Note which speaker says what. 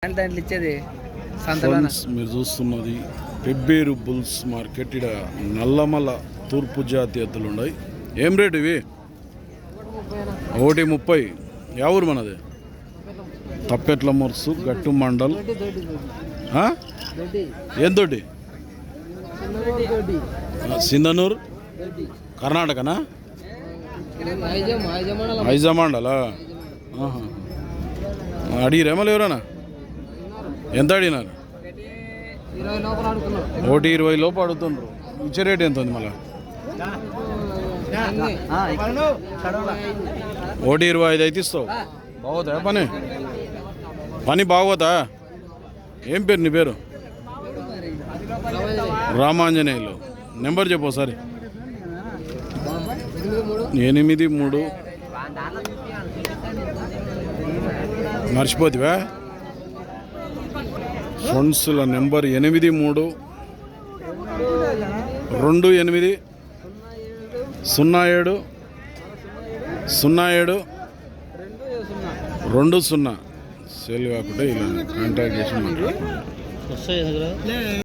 Speaker 1: దాంట్లో ఇచ్చేది
Speaker 2: మీరు చూస్తున్నది పెబ్బేరు బుల్స్ మార్కెట్. ఇక్కడ నల్లమల తూర్పు జాతి ఎద్దులు ఉన్నాయి. ఏం రేటు ఇవి? 1:30. ఎవరు మనది? తప్పెట్ల మురుసు గట్టు మండల్. ఏం దొడ్డి? సింధనూర్ కర్ణాటకనా? ఐజమాండలా? అడిగిరేమో ఎవరన్నా? ఎంత అడిగినారు? 1:20 లోపు అడుగుతుండ్రు. ఇచ్చే రేట్ ఎంత ఉంది మళ్ళా? 1:25 అయితే ఇస్తావు. బాగోతా పని బాగోతా? ఏం పేరు నీ పేరు? రామాంజనేయులు. నెంబర్ చెప్పు ఒకసారి. 83 మర్చిపోతివా? ఫండ్స్ల నెంబర్ 83 28 07 07 20. సేల్ కాకుండా ఇలా కాంటాక్ట్ చేసి మాట్లాడుతున్నాను.